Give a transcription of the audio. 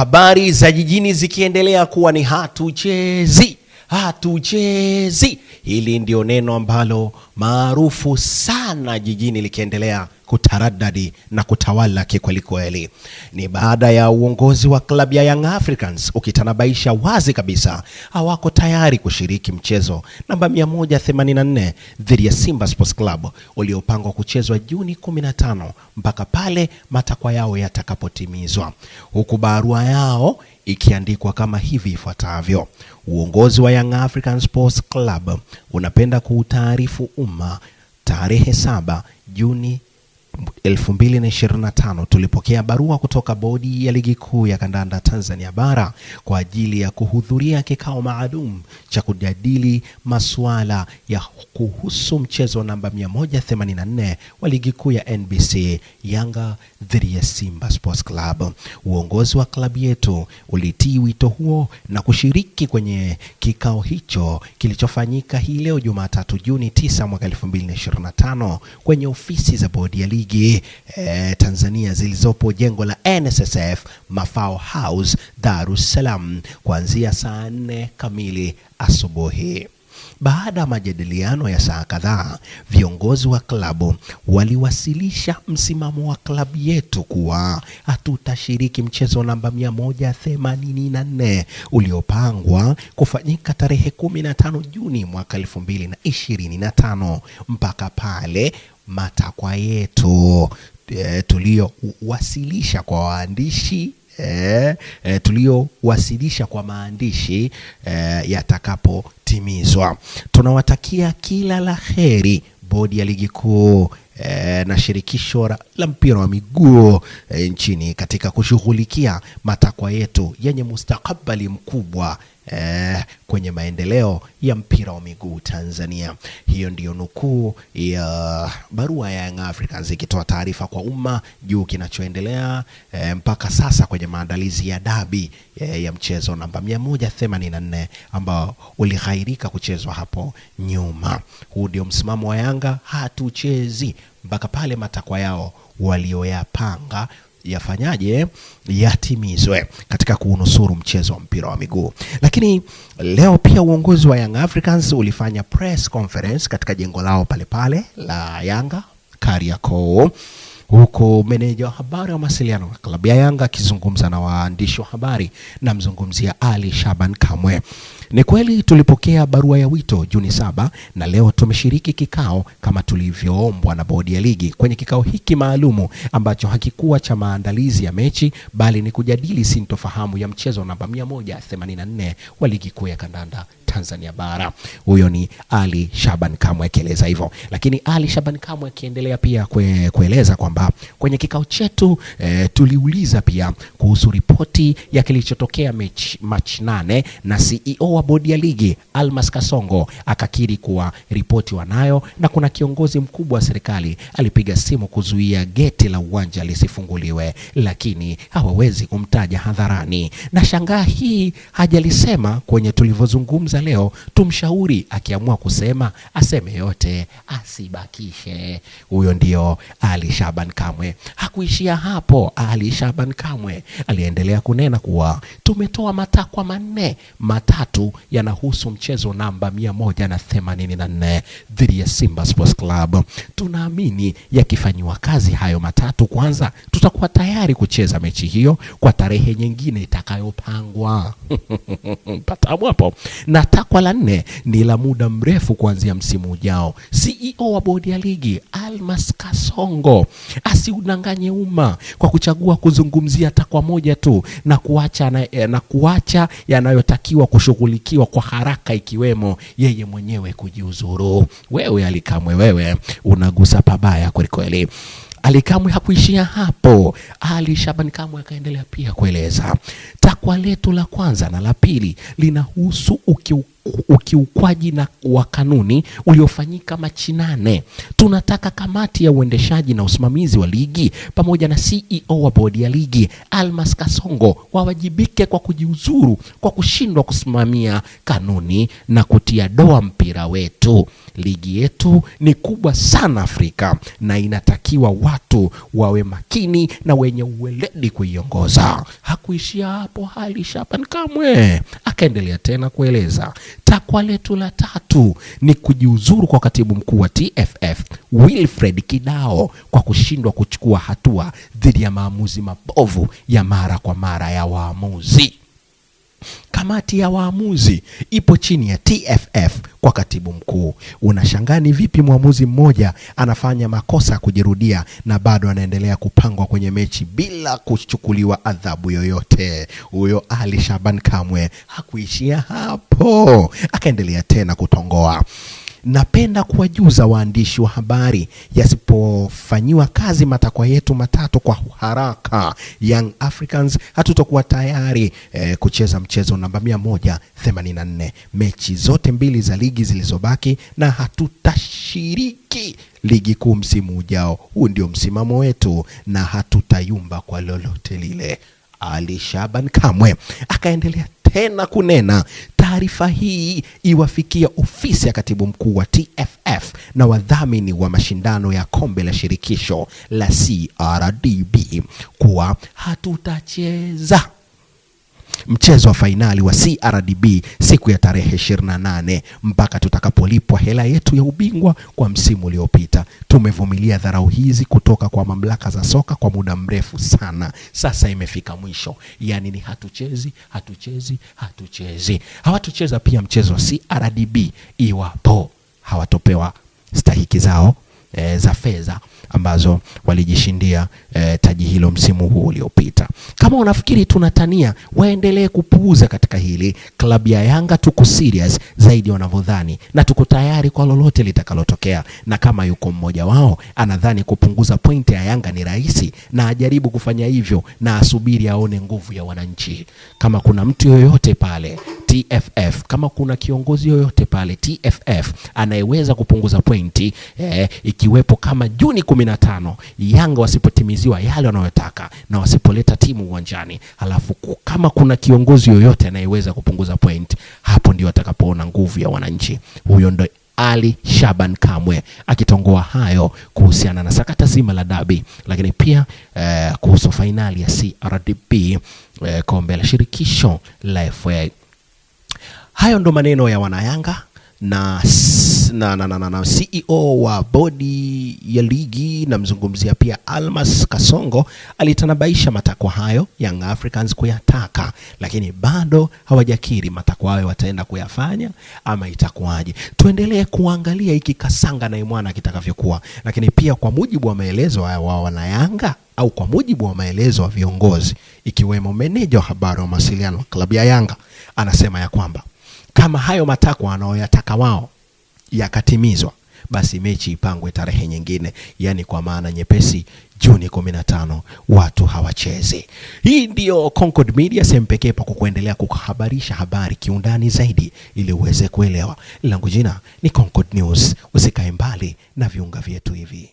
Habari za jijini zikiendelea kuwa ni hatuchezi. Hili ndio neno ambalo maarufu sana jijini likiendelea kutaradadi na kutawala kikweli kweli. Ni baada ya uongozi wa klabu ya Young Africans ukitanabaisha wazi kabisa hawako tayari kushiriki mchezo namba 184 dhidi ya Simba Sports Club uliopangwa kuchezwa Juni 15 mpaka pale matakwa yao yatakapotimizwa. Huku barua yao ikiandikwa kama hivi ifuatavyo: uongozi wa Young African Sports Club unapenda kuutaarifu umma tarehe 7 Juni 2025 tulipokea barua kutoka bodi ya ligi kuu ya kandanda Tanzania bara kwa ajili ya kuhudhuria kikao maalum cha kujadili masuala ya kuhusu mchezo namba 184 wa ligi kuu ya NBC Yanga dhidi ya Simba Sports Club. Uongozi wa klabu yetu ulitii wito huo na kushiriki kwenye kikao hicho kilichofanyika hii leo Jumatatu Juni 9 mwaka 2025 kwenye ofisi za bodi ya ligi Tanzania zilizopo jengo la NSSF Mafao House, Dar es Salaam kuanzia saa 4 kamili asubuhi. Baada ya majadiliano ya saa kadhaa, viongozi wa klabu waliwasilisha msimamo wa klabu yetu kuwa hatutashiriki mchezo namba 184 uliopangwa kufanyika tarehe 15 Juni mwaka 2025 mpaka pale matakwa yetu tuliowasilisha kwa waandishi tuliowasilisha kwa maandishi yatakapotimizwa. Tunawatakia kila la heri bodi ya ligi kuu na shirikisho la mpira wa miguu nchini katika kushughulikia matakwa yetu yenye mustakabali mkubwa kwenye maendeleo ya mpira wa miguu Tanzania. Hiyo ndiyo nukuu ya barua ya Young Africans ikitoa taarifa kwa umma juu kinachoendelea mpaka sasa kwenye maandalizi ya dabi ya mchezo namba 184 ambao ulighairika kuchezwa hapo nyuma. Huu ndio msimamo wa Yanga, hatuchezi mpaka pale matakwa yao walioyapanga yafanyaje, yatimizwe katika kuunusuru mchezo wa mpira wa miguu. Lakini leo pia uongozi wa Young Africans ulifanya press conference katika jengo lao pale la Yanga Kariakoo, huko meneja wa habari wa mawasiliano wa klabu ya Yanga akizungumza na waandishi wa habari na mzungumzia Ali Shaban Kamwe. Ni kweli tulipokea barua ya wito Juni 7 na leo tumeshiriki kikao kama tulivyoombwa na bodi ya ligi. Kwenye kikao hiki maalumu ambacho hakikuwa cha maandalizi ya mechi bali ni kujadili sintofahamu ya mchezo namba 184 wa ligi kuu ya kandanda Tanzania bara. Huyo ni Ali Shaban Kamwe akieleza hivyo. Lakini Ali Shaban Kamwe akiendelea pia kueleza kwamba kwenye kikao chetu tuliuliza pia kuhusu ripoti ya kilichotokea match 8 na CEO wa bodi ya ligi Almas Kasongo akakiri kuwa ripoti wanayo na kuna kiongozi mkubwa wa serikali alipiga simu kuzuia geti la uwanja lisifunguliwe, lakini hawawezi kumtaja hadharani. Na shangaa hii hajalisema kwenye tulivyozungumza leo. Tumshauri akiamua kusema aseme yote, asibakishe. Huyo ndio Ali Shaban Kamwe. Hakuishia hapo. Ali Shaban Kamwe aliendelea kunena kuwa tumetoa matakwa 4, matatu yanahusu mchezo namba 184 dhidi ya Simba Sports Club. Tunaamini yakifanywa kazi hayo matatu, kwanza tutakuwa tayari kucheza mechi hiyo kwa tarehe nyingine itakayopangwa. Patamu hapo. Na takwa la 4 ni la muda mrefu kuanzia msimu ujao. CEO wa bodi ya ligi Almas Kasongo asiudanganye umma kwa kuchagua kuzungumzia takwa moja tu na kuacha yanayotakiwa kushughulikiwa kwa haraka, ikiwemo yeye mwenyewe kujiuzuru. Wewe Ali Kamwe, wewe unagusa pabaya kweli kweli. Ali Kamwe hakuishia hapo. Ali Shaban Kamwe akaendelea pia kueleza takwa letu la kwanza na la pili linahusu ukiukaji ukiukwaji na wa kanuni uliofanyika Machi 8. Tunataka kamati ya uendeshaji na usimamizi wa ligi pamoja na CEO wa bodi ya ligi Almas Kasongo wawajibike kwa kujiuzuru kwa kushindwa kusimamia kanuni na kutia doa mpira wetu. Ligi yetu ni kubwa sana Afrika na inatakiwa watu wawe makini na wenye uweledi kuiongoza. Hakuishia hapo Ali Shaban Kamwe, akaendelea tena kueleza takwa letu la tatu ni kujiuzuru kwa katibu mkuu wa TFF Wilfred Kidao kwa kushindwa kuchukua hatua dhidi ya maamuzi mabovu ya mara kwa mara ya waamuzi. Kamati ya waamuzi ipo chini ya TFF kwa katibu mkuu. Unashangaa ni vipi mwamuzi mmoja anafanya makosa kujirudia na bado anaendelea kupangwa kwenye mechi bila kuchukuliwa adhabu yoyote. Huyo Ali Shaban Kamwe hakuishia hapo, akaendelea tena kutongoa. Napenda kuwajuza waandishi wa habari, yasipofanyiwa kazi matakwa yetu matatu kwa haraka, Young Africans hatutakuwa tayari kucheza mchezo namba 184 mechi zote mbili za ligi zilizobaki, na hatutashiriki ligi kuu msimu ujao. Huu ndio msimamo wetu na hatutayumba kwa lolote lile. Ali Shaban Kamwe akaendelea tena kunena taarifa hii iwafikia ofisi ya katibu mkuu wa TFF na wadhamini wa mashindano ya kombe la shirikisho la CRDB kuwa hatutacheza mchezo wa fainali wa CRDB siku ya tarehe 28 mpaka tutakapolipwa hela yetu ya ubingwa kwa msimu uliopita. Tumevumilia dharau hizi kutoka kwa mamlaka za soka kwa muda mrefu sana. Sasa imefika mwisho. Yani ni hatuchezi. Hawatucheza pia mchezo wa CRDB iwapo hawatopewa stahiki zao za fedha ambazo walijishindia taji hilo msimu huu uliopita. Kama unafikiri tunatania, waendelee kupuuza katika hili. Klabu ya Yanga tuko serious zaidi wanavyodhani na tuko tayari kwa lolote litakalotokea. Na kama yuko mmoja wao anadhani kupunguza pointi ya Yanga ni rahisi, na ajaribu kufanya hivyo na asubiri aone nguvu ya wananchi. Kama kuna mtu yoyote pale TFF, kama kuna kiongozi yoyote pale TFF anayeweza kupunguza pointi, ikiwepo kama Juni 15 Yanga wasipotimiziwa yale wanayotaka na wasipoleta timu uwanjani, halafu kama kuna kiongozi yoyote anayeweza kupunguza point, hapo ndio atakapoona nguvu ya wananchi. Huyo ndo Ali Shaban Kamwe akitongoa hayo kuhusiana na sakata zima la dabi, lakini pia kuhusu fainali ya CRDB kombe la shirikisho la FA. Hayo ndo maneno ya wanayanga na CEO wa bodi ya ligi, na mzungumzia pia Almas Kasongo, alitanabaisha matakwa hayo Young Africans kuyataka, lakini bado hawajakiri matakwa hayo wataenda kuyafanya ama itakuwaje. Tuendelee kuangalia hiki kasanga na imwana kitakavyokuwa, lakini pia kwa mujibu wa maelezo wa wanayanga au kwa mujibu wa maelezo wa viongozi ikiwemo meneja wa habari wa mawasiliano wa klabu ya Yanga, anasema ya kwamba kama hayo matakwa wanaoyataka wao yakatimizwa, basi mechi ipangwe tarehe nyingine, yani kwa maana nyepesi Juni 15 watu hawachezi. Hii ndio Concord Media, sehemu pekee pa kuendelea kukuhabarisha habari kiundani zaidi ili uweze kuelewa. Langu jina ni Concord News. Usikae mbali na viunga vyetu hivi.